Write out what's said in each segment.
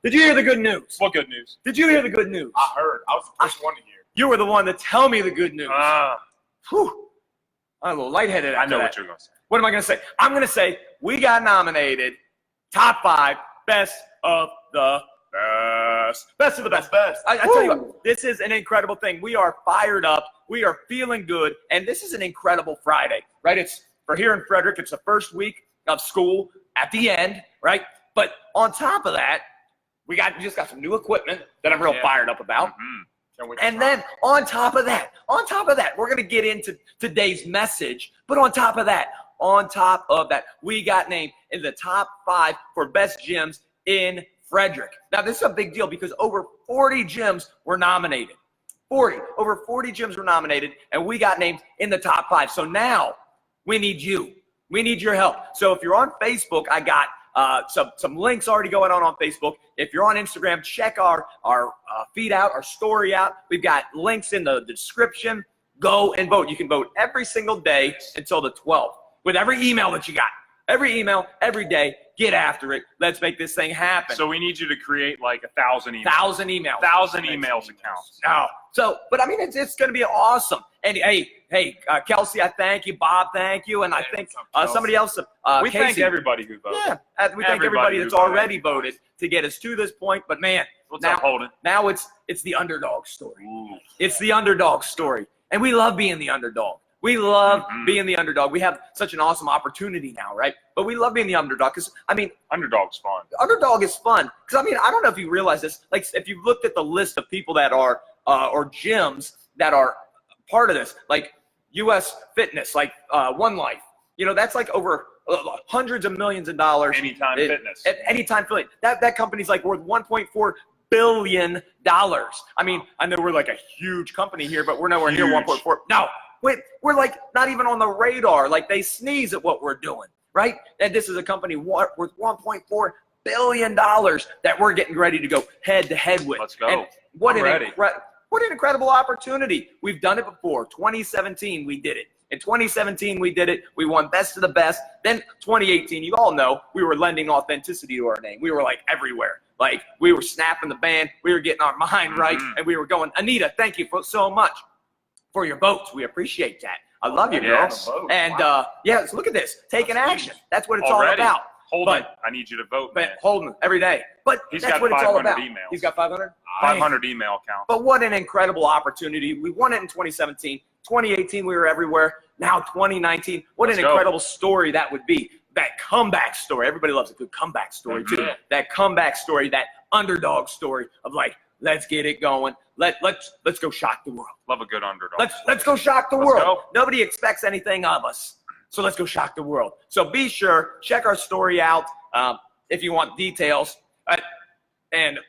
Did you hear the good news? What good news? Did you hear the good news? I heard. I was the first one to hear. You were the one to tell me the good news. Whew. I'm a little lightheaded after I know that. what you're going to say. What am I going to say? I'm going to say we got nominated top 5 best of the best. Best of the best. I tell you what, this is an incredible thing. We are fired up. We are feeling good. And this is an incredible Friday, right? It's for here in Frederick. It's the first week of school at the end, right? But on top of that, we just got some new equipment that I'm real fired up about. And then on top of that, we're going to get into today's message. But on top of that, we got named in the top 5 for best gyms in Frederick. Now, this is a big deal because over 40 gyms were nominated. Over 40 gyms were nominated, and we got named in the top 5. So now we need you. We need your help. So if you're on Facebook, I got some links already going on Facebook. If you're on Instagram, check our feed out, our story out. We've got links in the description. Go and vote. You can vote every single day until the 12th with every email that you got. Every email, every day. Get after it. Let's make this thing happen. So we need you to create like 1,000 emails. 1,000 emails. 1,000 emails accounts. No. So, but I mean, it's going to be awesome. And hey, Kelsey, I thank you. Bob, thank you. And I think somebody else. We Casey, thank everybody who voted. Yeah, we thank everybody that's already voted to get us to this point. But man, what's up, Holden? Now it's the underdog story. Ooh. It's the underdog story, and we love being the underdog. We love being the underdog. We have such an awesome opportunity now, right? But we love being the underdog because, I mean, underdog's fun. Underdog is fun because, I mean, I don't know if you realize this. Like, if you looked at the list of people that are or gyms that are part of this, like U.S. Fitness, like One Life, you know, that's like over hundreds of millions of dollars. Anytime Fitness. Anytime Fitness. That company's like worth $1.4 billion. I mean, I know we're like a huge company here, but we're nowhere near 1.4. No. We're like not even on the radar. Like they sneeze at what we're doing, right? And this is a company worth $1.4 billion that we're getting ready to go head to head with. Let's go. And what an incredible opportunity. We've done it before. 2017, we did it. In 2017, we did it. We won best of the best. Then 2018, you all know we were lending authenticity to our name. We were like everywhere. Like we were snapping the band. We were getting our mind right. And we were going, Anita, thank you so much for your votes. We appreciate that. I love you, girl. Yes. And yes, look at this. Taking action. That's what it's all about. Holden, I need you to vote, man. Holden, every day. But that's what it's all about. Emails. He's got 500? 500 email accounts. But what an incredible opportunity. We won it in 2017. 2018, we were everywhere. Now 2019. What an incredible story that would be. That comeback story. Everybody loves a good comeback story, too. That comeback story, that underdog story of like, let's get it going. Let's go shock the world. Love a good underdog. Let's go shock the world. Nobody expects anything of us. So let's go shock the world. So be sure, check our story out if you want details. And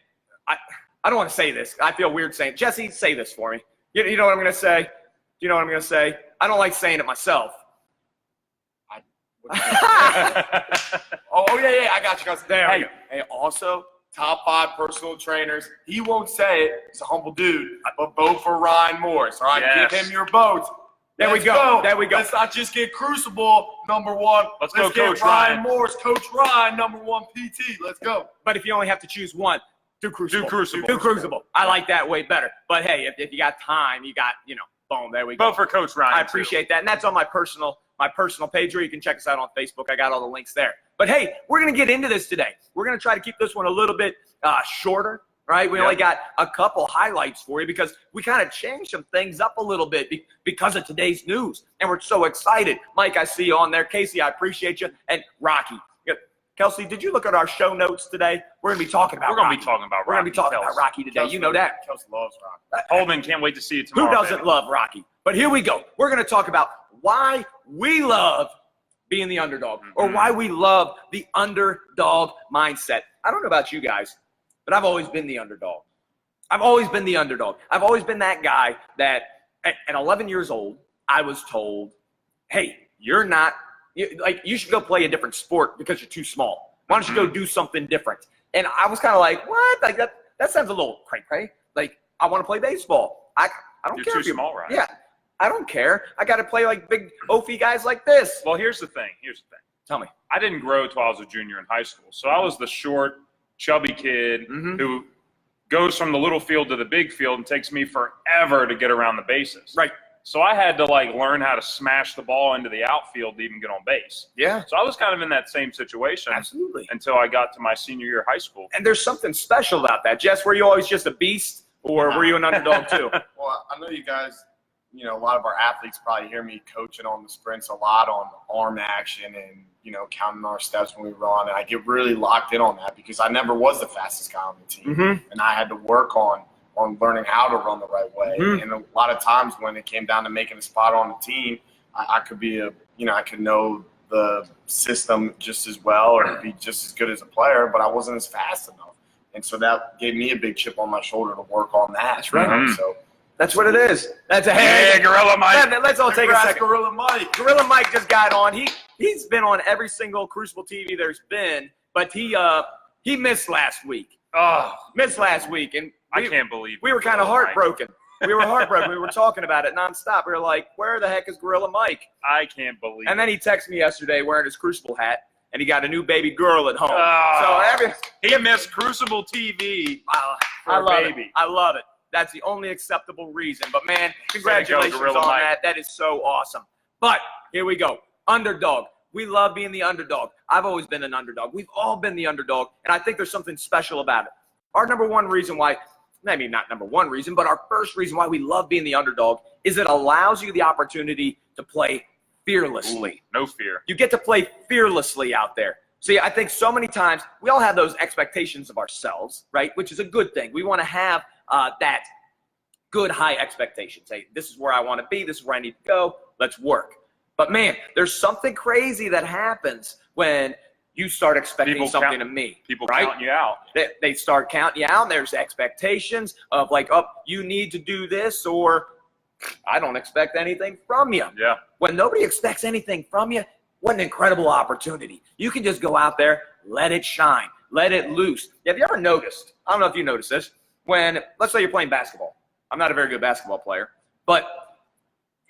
I don't want to say this. I feel weird saying, Jesse, say this for me. You know what I'm going to say? Do you know what I'm going to say? I don't like saying it myself. Oh, yeah, I got you guys. There we go. Hey, also, top 5 personal trainers. He won't say it. He's a humble dude. But vote for Ryan Morris. All right, yes. Give him your votes. There we go. Let's not just get Crucible #1. Let's go, get Coach Ryan Ryan. Coach Ryan, #1 PT. Let's go. But if you only have to choose one, do Crucible. Do Crucible. I like that way better. But hey, if you got time, you got, boom, there we go. Vote for Coach Ryan. I appreciate that. And that's on my personal page, or you can check us out on Facebook. I got all the links there. But hey, we're going to get into this today. We're going to try to keep this one a little bit shorter, right? We only got a couple highlights for you because we kind of changed some things up a little bit because of today's news. And we're so excited. Mike, I see you on there. Casey, I appreciate you. And Rocky. Kelsey, did you look at our show notes today? We're going to be talking about Rocky. We're going to be talking about Rocky today. Kelsey, you know that. Kelsey loves Rocky. Holden, can't wait to see you tomorrow. Who doesn't love Rocky? But here we go. We're going to talk about why we love being the underdog or why we love the underdog mindset. I don't know about you guys, but I've always been the underdog. I've always been that guy that at 11 years old, I was told, hey, you should go play a different sport because you're too small. Why don't you go do something different? And I was kind of like, what? Like that sounds a little cray-cray. Like, I want to play baseball. I don't care. You're too small, right? Yeah. I don't care. I got to play like big oafy guys like this. Well, here's the thing. Tell me. I didn't grow until I was a junior in high school. So I was the short, chubby kid Mm-hmm. who goes from the little field to the big field and takes me forever to get around the bases. Right. So I had to like learn how to smash the ball into the outfield to even get on base. Yeah. So I was kind of in that same situation Absolutely. until I got to my senior year of high school. And there's something special about that. Jess, were you always just a beast, or were you an underdog too? Well, I know you guys, a lot of our athletes probably hear me coaching on the sprints a lot on arm action and, counting our steps when we run. And I get really locked in on that because I never was the fastest guy on the team. Mm-hmm. And I had to work on learning how to run the right way. Mm-hmm. And a lot of times when it came down to making a spot on the team, I could be I could know the system just as well or be just as good as a player, but I wasn't as fast enough. And so that gave me a big chip on my shoulder to work on that. That's right. Mhm. So That's what it is. That's a Hey, Gorilla Mike. Let's all take a second. Gorilla Mike. Gorilla Mike just got on. He's been on every single Crucible TV there's been, but he missed last week. Oh, And I can't believe we were kind of Gorilla Mike. heartbroken. We were heartbroken. We were talking about it nonstop. We were like, where the heck is Gorilla Mike? I can't believe And then he texted me yesterday wearing his Crucible hat, and he got a new baby girl at home. Oh, he missed Crucible TV for I a love baby. it. I love it. That's the only acceptable reason. But, man, congratulations Gorilla on Mike. that. That is so awesome. But here we go. Underdog. We love being the underdog. I've always been an underdog. We've all been the underdog, and I think there's something special about it. Our number one reason why, maybe not number one reason, but our first reason why we love being the underdog is it allows you the opportunity to play fearlessly. No fear. You get to play fearlessly out there. See, I think so many times we all have those expectations of ourselves, right? Which is a good thing. We want to have that good high expectations. Hey, this is where I want to be. This is where I need to go. Let's work. But, man, there's something crazy that happens when you start expecting something of me. People right? counting you out. They start counting you out, and there's expectations of like, oh, you need to do this, or I don't expect anything from you. Yeah. When nobody expects anything from you, what an incredible opportunity. You can just go out there, let it shine, let it loose. Have you ever noticed, I don't know if you noticed this, when, let's say you're playing basketball. I'm not a very good basketball player, but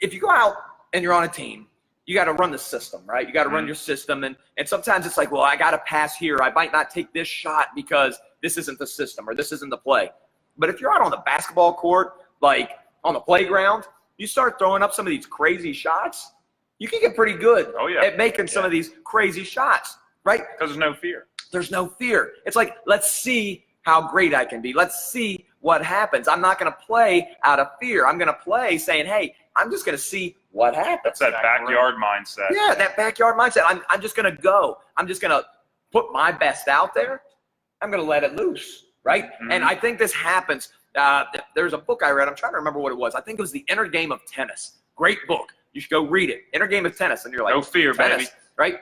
if you go out and you're on a team, you got to run the system, right? You got to run your system. And sometimes it's like, well, I got to pass here. I might not take this shot because this isn't the system or this isn't the play. But if you're out on the basketball court, like on the playground, you start throwing up some of these crazy shots, you can get pretty good at making some of these crazy shots, right? Because there's no fear. There's no fear. It's like, let's see how great I can be. Let's see what happens. I'm not going to play out of fear. I'm going to play saying, hey, I'm just going to see what happens. That's that backyard mindset. Yeah, that backyard mindset. I'm just going to go. I'm just going to put my best out there. I'm going to let it loose, right? Mm-hmm. And I think this happens. There's a book I read. I'm trying to remember what it was. I think it was The Inner Game of Tennis. Great book. You should go read it. Inner Game of Tennis. And you're like, no fear, tennis, baby. right?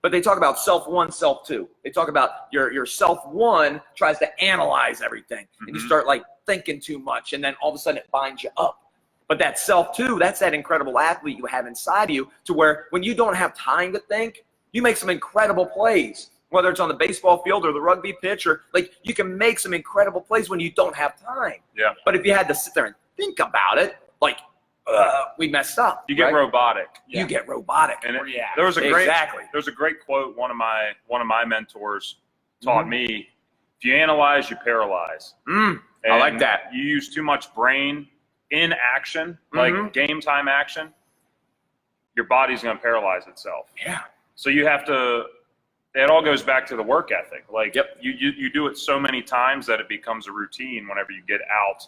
But they talk about self one, self two. They talk about your self one tries to analyze everything. And you start like thinking too much. And then all of a sudden it binds you up. But that self two, that's that incredible athlete you have inside of you to where when you don't have time to think, you make some incredible plays. Whether it's on the baseball field or the rugby pitch, or like you can make some incredible plays when you don't have time. Yeah. But if you had to sit there and think about it, like we messed up. You get robotic. You get robotic. And there was a great quote one of my mentors taught me. If you analyze, you paralyze. I like that. You use too much brain in action, like game time action, your body's going to paralyze itself. Yeah. So you have to, it all goes back to the work ethic. Like you do it so many times that it becomes a routine whenever you get out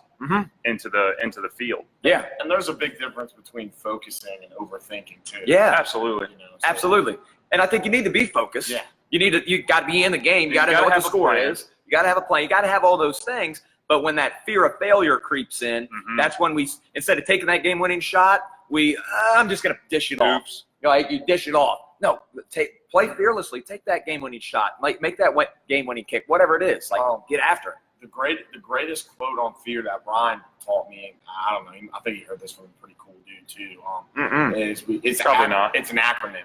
into the field. Yeah. And there's a big difference between focusing and overthinking too. Yeah. Absolutely. Absolutely. And I think you need to be focused. Yeah. You got to be in the game. You got to know what the score is. You got to have a plan. You got to have all those things. But when that fear of failure creeps in, that's when we, instead of taking that game-winning shot, I'm just going to dish it off. Like you dish it off. No, play fearlessly. Take that game-winning shot. Make that game-winning kick, whatever it is. Like get after it. The greatest quote on fear that Brian taught me, I don't know, I think he heard this from a pretty cool dude too. It's probably not. It's an acronym.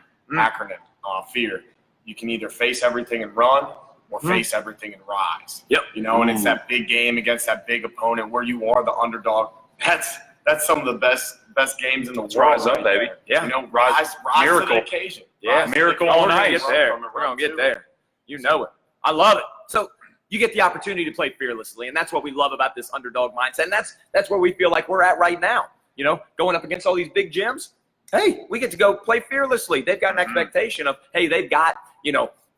Fear. You can either face everything and run, or face everything and rise. Yep. And it's that big game against that big opponent where you are the underdog. That's some of the best games in the world. Rise up, baby. Yeah. Rise Miracle. to the occasion. Yeah. Miracle We're on gonna ice. get there. We're gonna get there. You know it. I love it. So you get the opportunity to play fearlessly. And that's what we love about this underdog mindset. And that's where we feel like we're at right now. You know, going up against all these big gyms. Hey, we get to go play fearlessly. They've got an expectation of, hey, they've got,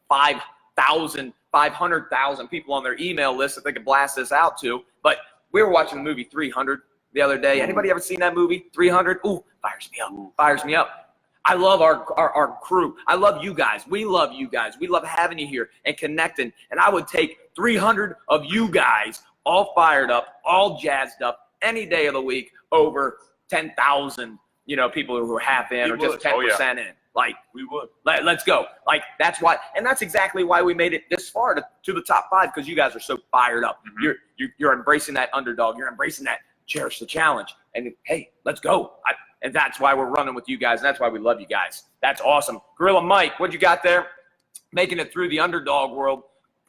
5,000, 500,000 people on their email list that they can blast this out to. But we were watching the movie 300 the other day. Anybody ever seen that movie, 300? Ooh, fires me up. Fires me up. I love our crew. I love you guys. We love you guys. We love having you here and connecting. And I would take 300 of you guys all fired up, all jazzed up any day of the week over 10,000, people who are half in or just 10% in. Like, we would. Let's go. Like, that's why, and that's exactly why we made it this far to the top 5, because you guys are so fired up. You're embracing that underdog. You're embracing that cherish the challenge. And hey, let's go. And that's why we're running with you guys. And that's why we love you guys. That's awesome. Gorilla Mike, what you got there? Making it through the underdog world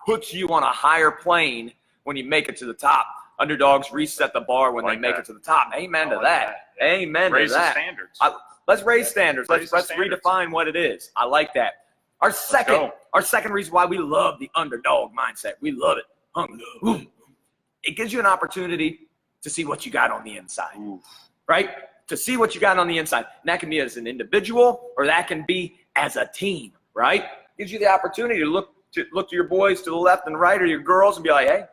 puts you on a higher plane when you make it to the top. Underdogs reset the bar when they make it to the top. Amen to that. Amen to that. Raise the standards. Let's raise standards. Let's redefine what it is. I like that. Our second reason why we love the underdog mindset. We love it. It gives you an opportunity to see what you got on the inside. Right? To see what you got on the inside. And that can be as an individual or that can be as a team. Right? Gives you the opportunity to look to your boys to the left and right or your girls and be like, hey,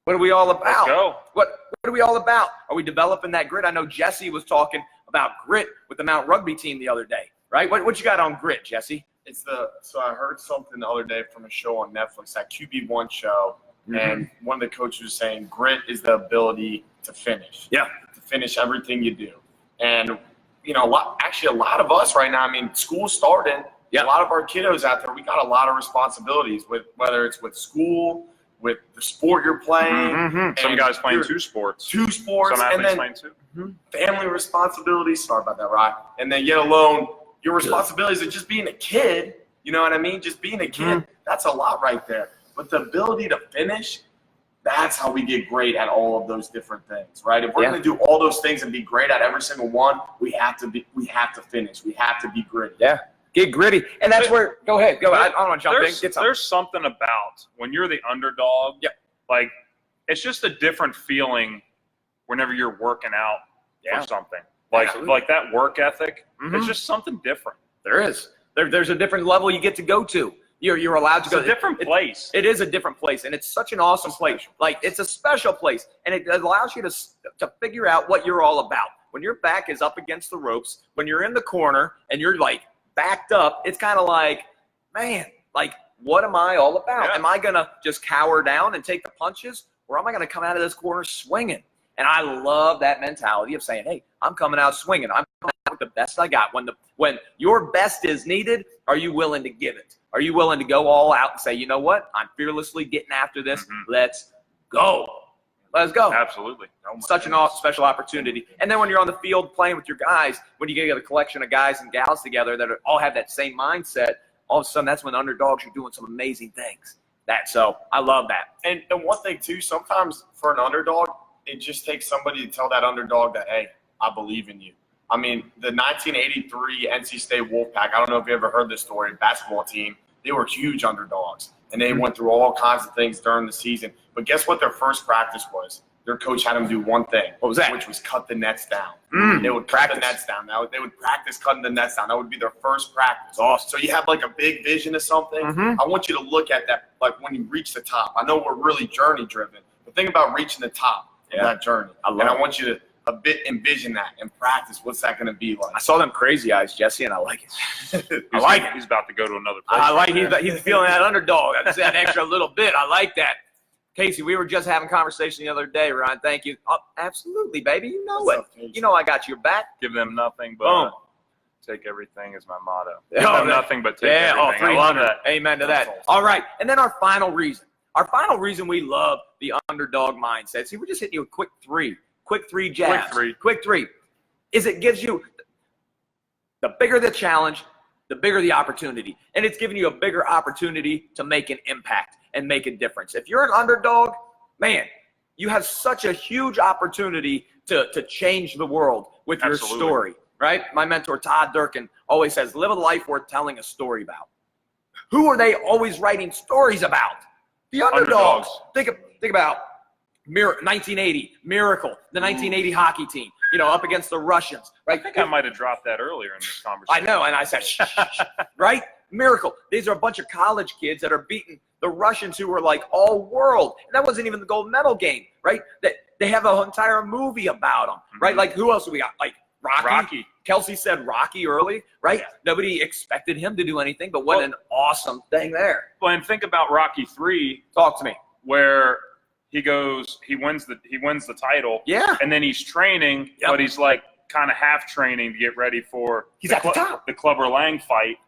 what are we all about? Let's go. What are we all about? Are we developing that grit? I know Jesse was talking about grit with the Mount Rugby team the other day, right? What you got on grit, Jesse? So I heard something the other day from a show on Netflix, that QB1 show, and one of the coaches was saying grit is the ability to finish. Yeah. To finish everything you do. And, a lot of us right now, school started. Yeah. A lot of our kiddos out there, we got a lot of responsibilities with whether it's with school, with the sport you're playing. Some guys playing 2 sports. 2 sports. Some athletes and then playing 2. Family responsibilities. Sorry about that, Ryan. And then yet alone, your responsibilities of just being a kid. You know what I mean? Just being a kid, that's a lot right there. But the ability to finish, that's how we get great at all of those different things, right? If we're going to do all those things and be great at every single one, we have to finish. We have to be gritty. Yeah. Get gritty. And that's where – go ahead. I don't want to jump in. There's something about when you're the underdog, like it's just a different feeling whenever you're working out for something. Like that work ethic, it's just something different. There is. There's a different level you get to go to. You're allowed to go. It's a different place. It is a different place, and it's such an awesome place. Like, it's a special place, and it allows you to figure out what you're all about. When your back is up against the ropes, when you're in the corner and you're like – backed up, it's kind of like, man, like, what am I all about? Am I going to just cower down and take the punches, or am I going to come out of this corner swinging? And I love that mentality of saying, hey, I'm coming out swinging. I'm coming out with the best I got. When your best is needed, are you willing to give it? Are you willing to go all out and say, you know what? I'm fearlessly getting after this. Let's go. Let's go. Absolutely. Such an special opportunity. And then when you're on the field playing with your guys, when you get a collection of guys and gals together that all have that same mindset, all of a sudden that's when underdogs are doing some amazing things. So I love that. And one thing too, sometimes for an underdog, it just takes somebody to tell that underdog that, hey, I believe in you. The 1983 NC State Wolfpack, I don't know if you ever heard this story, basketball team, they were huge underdogs. And they went through all kinds of things during the season. But guess what their first practice was? Their coach had them do one thing. What was that? Which was cut the nets down. They would cut the nets down. They would practice cutting the nets down. That would be their first practice. Awesome. So you have like a big vision of something. I want you to look at that like when you reach the top. I know we're really journey driven, but think about reaching the top of that journey. I want you to envision that and practice. What's that going to be like? I saw them crazy eyes, Jesse, and I like it. I like it. He's about to go to another place. I like he's feeling that underdog. That's that extra little bit. I like that. Casey, we were just having a conversation the other day, Ryan. Thank you. Oh, absolutely, baby. You know it. You know I got your back. Give them nothing but take everything is my motto. Give them nothing but take everything. I love that. Amen to that. All right. And then our final reason we love the underdog mindset. See, we're just hitting you a quick three jabs. Quick three. Is it gives you the bigger the challenge, the bigger the opportunity. And it's giving you a bigger opportunity to make an impact and make a difference. If you're an underdog, man, you have such a huge opportunity to change the world with your story, right? My mentor, Todd Durkin, always says, live a life worth telling a story about. Who are they always writing stories about? The underdogs. Think about 1980, Miracle, the 1980 hockey team, up against the Russians, right? I think I might have dropped that earlier in this conversation. I know, and I said, shh, right? Miracle. These are a bunch of college kids that are beating the Russians who were like all world. And that wasn't even the gold medal game, right? They have an entire movie about them, right? Like, who else do we got? Like, Rocky. Kelsey said Rocky early, right? Yeah. Nobody expected him to do anything, but what an awesome thing there. Well, and think about Rocky 3. Talk to me. Where he wins the title. Yeah. And then he's training, but he's like kind of half training to get ready for the Clubber Lang fight.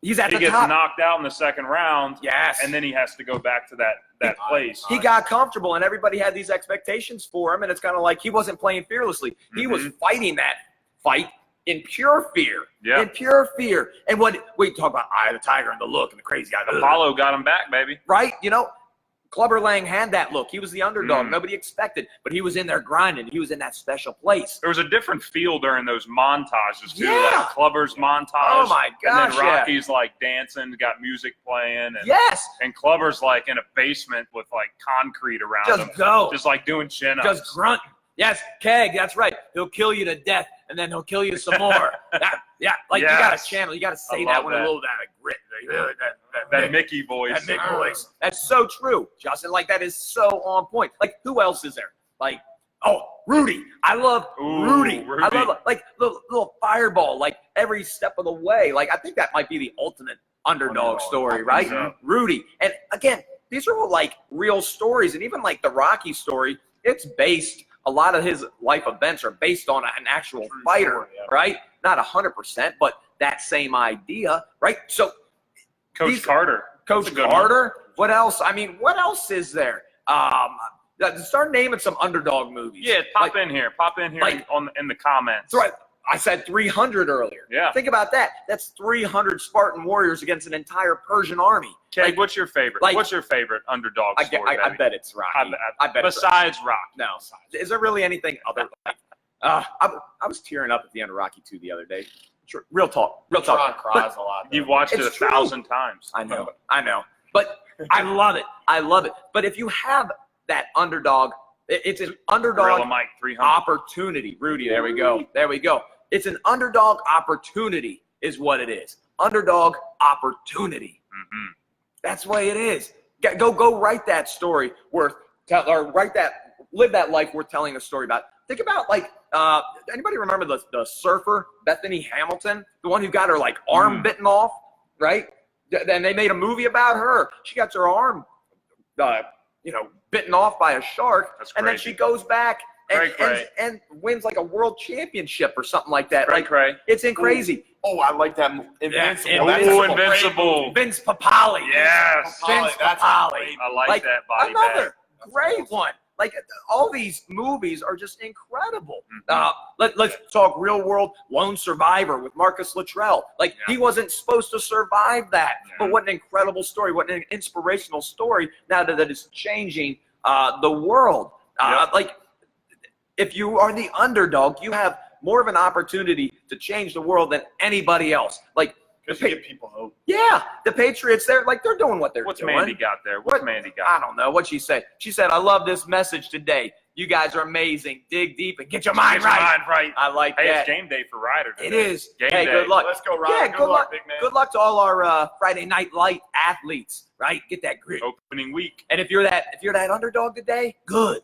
He's at the top. He gets knocked out in the second round. Yes. And then he has to go back to that place. He got comfortable, and everybody had these expectations for him, and it's kind of like he wasn't playing fearlessly. He was fighting that fight in pure fear. Yeah. In pure fear. And we talk about Eye of the Tiger and the look and the crazy guy. Apollo got him back, baby. Right? Clubber Lang had that look. He was the underdog. Nobody expected, but he was in there grinding. He was in that special place. There was a different feel during those montages, too. Yeah. Like Clubber's montage. Oh, my gosh, And then Rocky's, like, dancing, got music playing. And, yes. And Clubber's, like, in a basement with, like, concrete around him. Just, like, doing chin-ups. Just grunting. Yes, Keg, that's right. He'll kill you to death, and then he'll kill you some more. You got to channel. You got to say that with a little bit of grit. That Mickey voice. That Mickey voice. That's so true, Justin. Like, that is so on point. Like, who else is there? Like, Rudy. I love Rudy. I love, like, little fireball, like, every step of the way. Like, I think that might be the ultimate underdog story, right? So. Rudy. And, again, these are all, like, real stories. And even, like, the Rocky story, it's based – a lot of his life events are based on an actual fighter, right? Not 100%, but that same idea, right? So, Coach Carter. What else? I mean, what else is there? Start naming some underdog movies. Yeah, pop in here like, in the comments. Right. I said 300 earlier. Yeah. Think about that. That's 300 Spartan warriors against an entire Persian army. Okay, what's your favorite? What's your favorite underdog story? I bet it's Rocky. I bet besides Rocky. No. Is there really anything other? I was tearing up at the end of Rocky 2 the other day. Real talk. Sean cries a lot. You've watched it 1,000 times. I know. But I love it. But if you have that underdog, it's an underdog opportunity. Rudy, there we go. It's an underdog opportunity is what it is. Underdog opportunity. Mm-hmm. That's the way it is. Go write that story live that life worth telling a story about. Think about, like, anybody remember the surfer, Bethany Hamilton? The one who got her, like, arm bitten off, right? Then they made a movie about her. She got her arm, bitten off by a shark. That's and crazy. Then she goes back and wins like a world championship or something like that. It's crazy. Oh, I like that. Invincible. Invincible. Vince Papale. Yes. Vince Papale. I like that body another great one. Like, all these movies are just incredible. Let's talk real world Lone Survivor with Marcus Luttrell. Like, he wasn't supposed to survive that. But what an incredible story. What an inspirational story now that it is changing the world. Like, if you are the underdog, you have more of an opportunity to change the world than anybody else. Like, because you give people hope. Yeah, the Patriots, they're doing what they're doing. What's Mandy got there? What's Mandy got? I don't know. What'd she say? She said, "I love this message today. You guys are amazing. Dig deep and get your mind right." I like that. It's game day for Ryder today. It is. Game day. Good luck. Let's go, Ryder. Yeah, good luck, big man. Good luck to all our Friday Night Light athletes. Right? Get that grit. Opening week. And if you're that underdog today, good.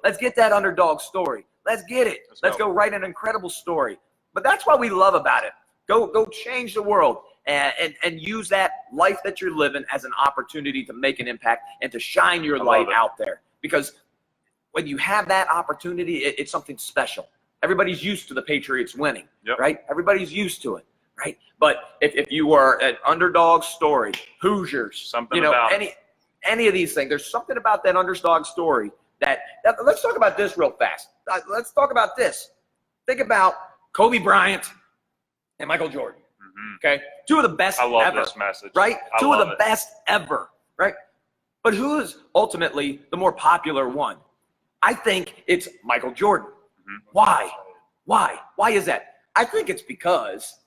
Let's get that underdog story. Let's get it. Let's go write an incredible story. But that's what we love about it. Go change the world and use that life that you're living as an opportunity to make an impact and to shine your light out there. Because when you have that opportunity, it's something special. Everybody's used to the Patriots winning, right? Everybody's used to it, right? But if you are an underdog story, Hoosiers, any of these things, there's something about that underdog story that let's talk about this real fast. Let's talk about this. Think about Kobe Bryant and Michael Jordan. Okay, two of the best ever. I love this message. Right? Two of the best ever. Right? But who is ultimately the more popular one? I think it's Michael Jordan. Why? Why is that? I think it's because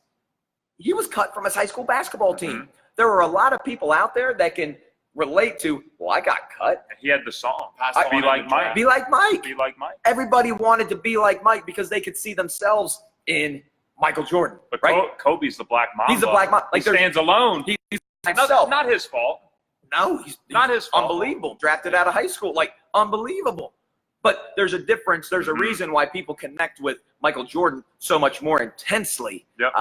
he was cut from his high school basketball team. There are a lot of people out there that can relate to, well, I got cut. He had the song. Be like Mike. Be like Mike. Be like Mike. Everybody wanted to be like Mike because they could see themselves in Michael Jordan. But right? Kobe's the Black Mamba. He's the Black Mamba. Like, he stands alone. He's himself. Not his fault. No, he's not his fault. Unbelievable. Drafted out of high school. Like, unbelievable. But there's a difference. There's a reason why people connect with Michael Jordan so much more intensely. Yep.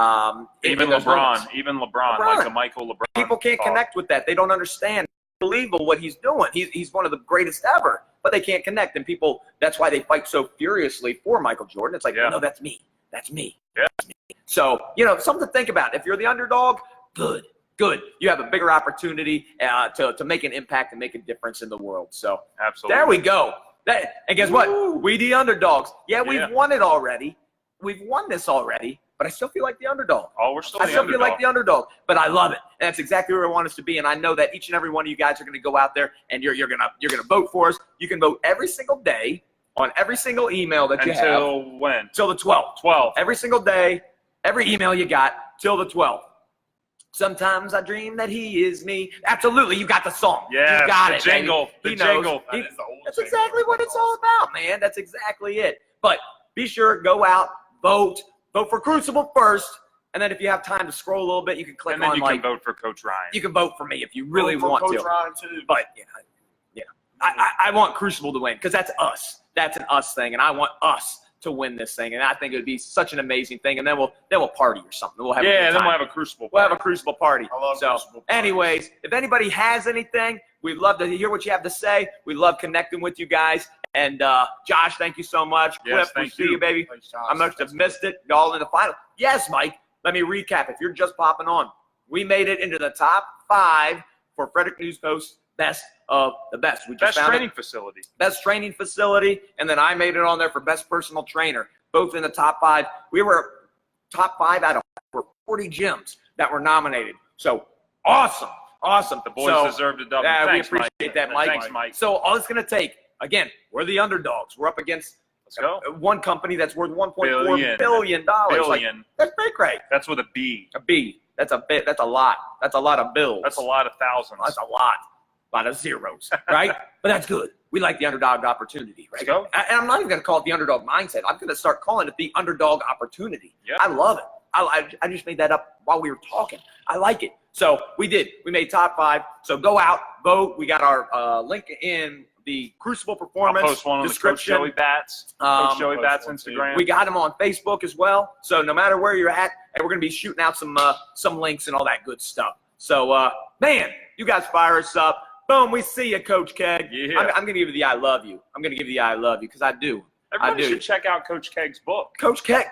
Even LeBron. Even LeBron. Like the Michael LeBron. People can't connect with that. They don't understand. Unbelievable what he's doing. He's one of the greatest ever. But they can't connect. And people, that's why they fight so furiously for Michael Jordan. It's like, no, that's me. That's me. Yeah. That's me. So, something to think about. If you're the underdog, good. You have a bigger opportunity to make an impact and make a difference in the world. So, absolutely. There we go. And guess what? We the underdogs. Yeah, we've won it already. We've won this already, but I still feel like the underdog. Oh, we're still the underdog. I still feel underdog. like the underdog, but I love it. And that's exactly where I want us to be. And I know that each and every one of you guys are going to go out there and you're gonna vote for us. You can vote every single day on every single email that you have. Until when? Till the 12th. 12th. Every single day, every email you got till the 12th. Sometimes I dream that he is me. Absolutely, you got the song. Yeah, you got the it, jingle. baby. The jingle. That's exactly what it's all about, man. That's exactly it. But be sure, go out, vote for Crucible first, and then if you have time to scroll a little bit, you can click on and then you can vote for Coach Ryan. You can vote for me if you really want Coach to. Ryan too. But I want Crucible to win because that's us. That's an us thing, and I want us to win this thing, and I think it would be such an amazing thing. And then we'll party or something. We'll have a good time. Then we'll have a Crucible. We'll have a Crucible party. I love Crucible parties. Anyways, if anybody has anything, we'd love to hear what you have to say. We love connecting with you guys. And Josh, thank you so much. Yes, Cliff, we'll thank see you. you, baby. Thanks, Josh. I must have missed it. Y'all in the final. Yes, Mike. Let me recap. If you're just popping on, we made it into the top 5 for Frederick News Post Best of the Best. We just Best found training facility. Best training facility, and then I made it on there for Best Personal Trainer, both in the top 5. We were top 5 out of 40 gyms that were nominated. So awesome. The boys deserve to double. Yeah, Thanks, we appreciate that, Mike. Thanks, Mike. So all it's going to take, again, we're the underdogs. We're up against one company that's worth $1.4 billion. Billion. That's big, right? That's with a B. A B. That's a bit. That's a lot. That's a lot of bills. That's a lot of thousands. That's a lot. A lot of zeros, right? But that's good. We like the underdog opportunity, right? Let's go. And I'm not even going to call it the underdog mindset. I'm going to start calling it the underdog opportunity. Yep. I love it. I just made that up while we were talking. I like it. So we did. We made top 5. So go out, vote. We got our link in the Crucible Performance I'll post one on description. The Coach Joey Bats. Coach Joey Bats Instagram. We got him on Facebook as well. So no matter where you're at, and we're going to be shooting out some links and all that good stuff. So, man, you guys fire us up. Boom, we see you, Coach Keg. Yeah. I'm going to give you the I love you. I'm going to give you the I love you because I do. Everybody should check out Coach Keg's book. Coach Keg.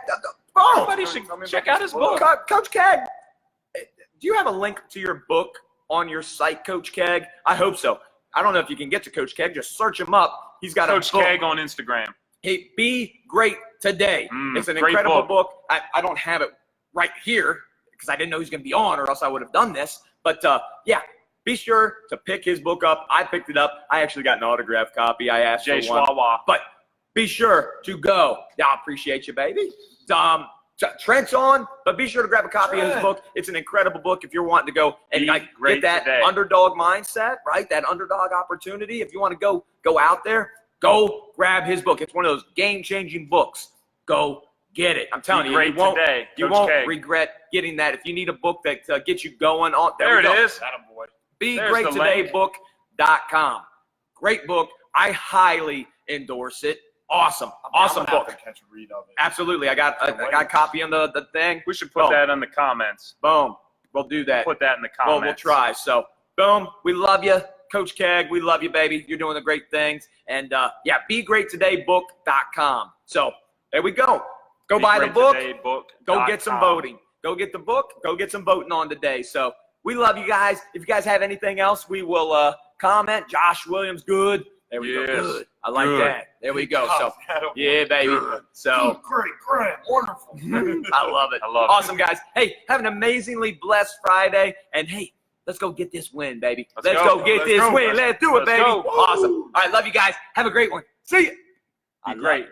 Boom. Everybody should check out his book. Coach Keg, do you have a link to your book on your site, Coach Keg? I hope so. I don't know if you can get to Coach Keg. Just search him up. He's got Coach a book. Keg on Instagram. Hey, Be Great Today. It's an great incredible book. I don't have it right here because I didn't know he was going to be on or else I would have done this. But, yeah, be sure to pick his book up. I picked it up. I actually got an autographed copy. I asked Jay for one. Schwawa. But be sure to go. Yeah, I appreciate you, baby. Trent's on, but be sure to grab a copy of his book. It's an incredible book if you're wanting to go and get that underdog mindset, right? That underdog opportunity. If you want to go out there, go grab his book. It's one of those game-changing books. Go get it. I'm telling you, you won't regret getting that. If you need a book that gets you going on, there it is. BeGreatTodayBook.com. Great book. I highly endorse it. Awesome book. Catch a read of it. Absolutely. I got a copy on the thing. We should put that in the comments. Boom. We'll do that. Put that in the comments. We'll try. So, boom. We love you, Coach Keg. We love you, baby. You're doing the great things. And, BeGreatTodayBook.com. So, there we go. Go buy the book. Go get some voting. Go get the book. Go get some voting on today. So, we love you guys. If you guys have anything else, we will comment. Josh Williams, good. There we go. Good. I like that. There we go. So, yeah, baby. Good. So, Great, wonderful. I love it. Awesome, guys. Hey, have an amazingly blessed Friday. And, hey, let's go get this win, baby. Let's go get this win. Let's do it, baby. Awesome. All right, love you guys. Have a great one. See you. Be great.